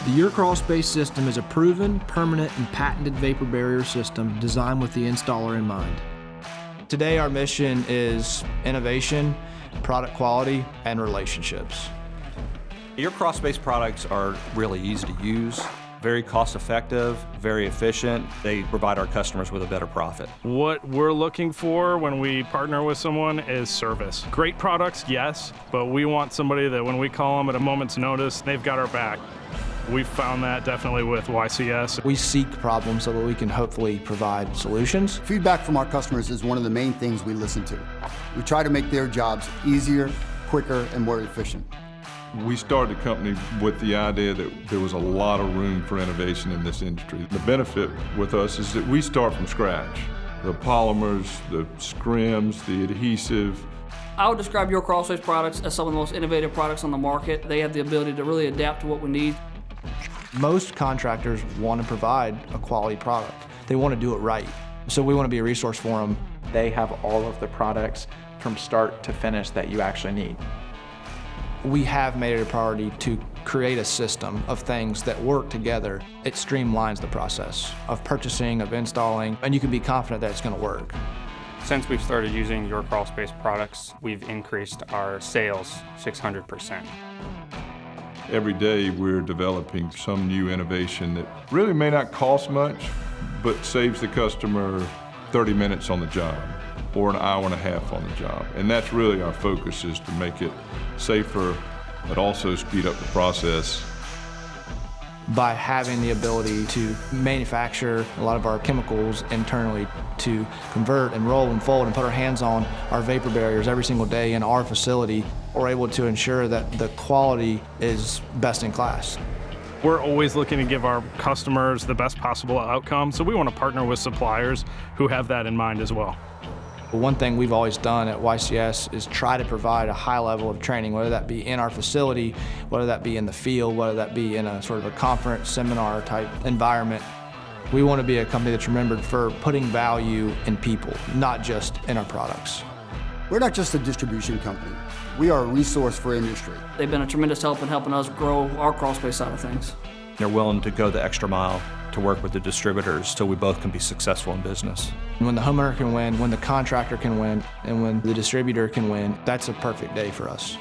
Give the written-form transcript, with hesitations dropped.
The Crawlspace system is a proven, permanent, and patented vapor barrier system designed with the installer in mind. Today, our mission is innovation, product quality, and relationships. Your Crawlspace products are really easy to use, very cost-effective, very efficient. They provide our customers with a better profit. What we're looking for when we partner with someone is service. Great products, yes, but we want somebody that when we call them at a moment's notice, they've got our back. We've found that definitely with YCS. We seek problems so that we can hopefully provide solutions. Feedback from our customers is one of the main things we listen to. We try to make their jobs easier, quicker, and more efficient. We started the company with the idea that there was a lot of room for innovation in this industry. The benefit with us is that we start from scratch. The polymers, the scrims, the adhesive. I would describe your Crawlspace products as some of the most innovative products on the market. They have the ability to really adapt to what we need. Most contractors want to provide a quality product. They want to do it right. So we want to be a resource for them. They have all of the products from start to finish that you actually need. We have made it a priority to create a system of things that work together. It streamlines the process of purchasing, of installing, and you can be confident that it's going to work. Since we've started using your Crawlspace products, we've increased our sales 600%. Every day we're developing some new innovation that really may not cost much, but saves the customer 30 minutes on the job or an hour and a half on the job. And that's really our focus, is to make it safer, but also speed up the process. By having the ability to manufacture a lot of our chemicals internally, to convert and roll and fold and put our hands on our vapor barriers every single day in our facility, we're able to ensure that the quality is best in class. We're always looking to give our customers the best possible outcome, so we want to partner with suppliers who have that in mind as well. One thing we've always done at YCS is try to provide a high level of training, whether that be in our facility, whether that be in the field, whether that be in a sort of a conference, seminar type environment. We want to be a company that's remembered for putting value in people, not just in our products. We're not just a distribution company. We are a resource for industry. They've been a tremendous help in helping us grow our Crawlspace side of things. They're willing to go the extra mile to work with the distributors so we both can be successful in business. When the homeowner can win, when the contractor can win, and when the distributor can win, that's a perfect day for us.